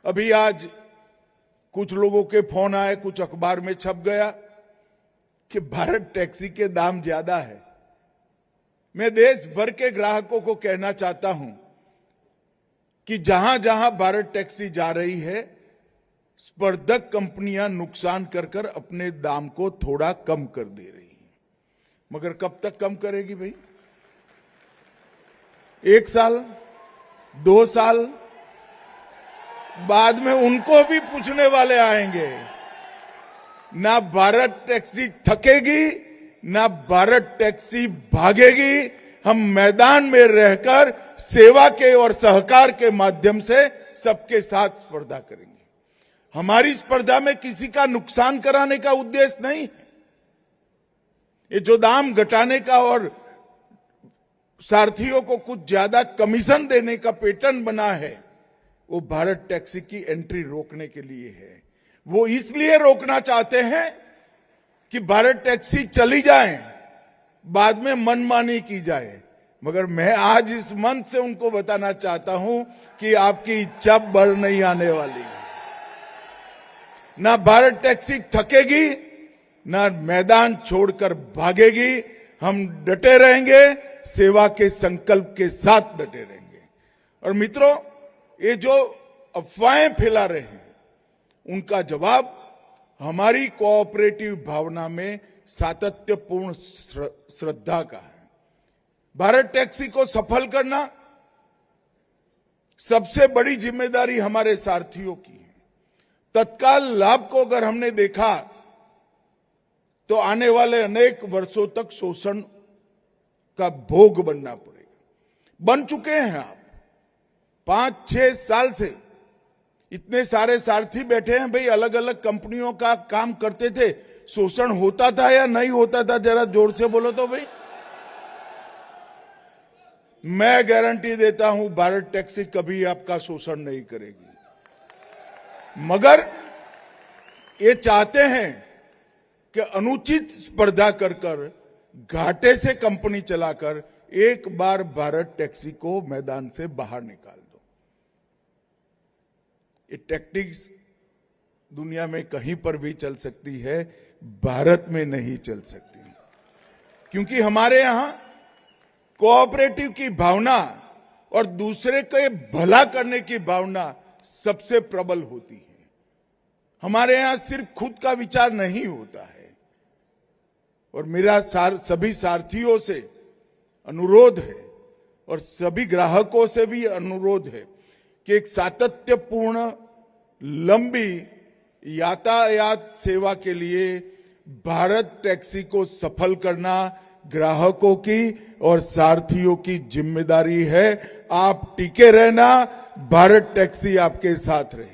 अभी आज कुछ लोगों के फोन आए, कुछ अखबार में छप गया कि भारत टैक्सी के दाम ज्यादा है। मैं देश भर के ग्राहकों को कहना चाहता हूं कि जहां जहां भारत टैक्सी जा रही है, स्पर्धक कंपनियां नुकसान कर कर अपने दाम को थोड़ा कम कर दे रही हैं। मगर कब तक कम करेगी भाई? 1 साल, 2 साल बाद में उनको भी पूछने वाले आएंगे। ना भारत टैक्सी थकेगी, ना भारत टैक्सी भागेगी। हम मैदान में रहकर सेवा के और सहकार के माध्यम से सबके साथ स्पर्धा करेंगे। हमारी स्पर्धा में किसी का नुकसान कराने का उद्देश्य नहीं है। ये जो दाम घटाने का और सारथियों को कुछ ज्यादा कमीशन देने का पैटर्न बना है, वो भारत टैक्सी की एंट्री रोकने के लिए है। वो इसलिए रोकना चाहते हैं कि भारत टैक्सी चली जाए, बाद में मनमानी की जाए। मगर मैं आज इस मंच से उनको बताना चाहता हूं कि आपकी इच्छा बढ़ नहीं आने वाली है। ना भारत टैक्सी थकेगी, ना मैदान छोड़कर भागेगी। हम डटे रहेंगे, सेवा के संकल्प के साथ डटे रहेंगे। और मित्रों, ये जो अफवाहें फैला रहे हैं, उनका जवाब हमारी कोऑपरेटिव भावना में सातत्यपूर्ण श्रद्धा का है। भारत टैक्सी को सफल करना सबसे बड़ी जिम्मेदारी हमारे सारथियों की है। तत्काल लाभ को अगर हमने देखा तो आने वाले अनेक वर्षों तक शोषण का भोग बनना पड़ेगा। बन चुके हैं आप। 5-6 साल से इतने सारे सारथी बैठे हैं भाई, अलग अलग कंपनियों का काम करते थे। शोषण होता था या नहीं होता था? जरा जोर से बोलो तो भाई। मैं गारंटी देता हूं भारत टैक्सी कभी आपका शोषण नहीं करेगी। मगर ये चाहते हैं कि अनुचित स्पर्धा कर कर, घाटे से कंपनी चलाकर एक बार भारत टैक्सी को मैदान से बाहर निकाल दो। ये टैक्टिक्स दुनिया में कहीं पर भी चल सकती है, भारत में नहीं चल सकती। क्योंकि हमारे यहां कोऑपरेटिव की भावना और दूसरे के भला करने की भावना सबसे प्रबल होती है। हमारे यहां सिर्फ खुद का विचार नहीं होता है। और मेरा सभी सारथियों से अनुरोध है और सभी ग्राहकों से भी अनुरोध है कि एक सातत्यपूर्ण लंबी यातायात सेवा के लिए भारत टैक्सी को सफल करना ग्राहकों की और सारथियों की जिम्मेदारी है। आप टिके रहना, भारत टैक्सी आपके साथ रहे।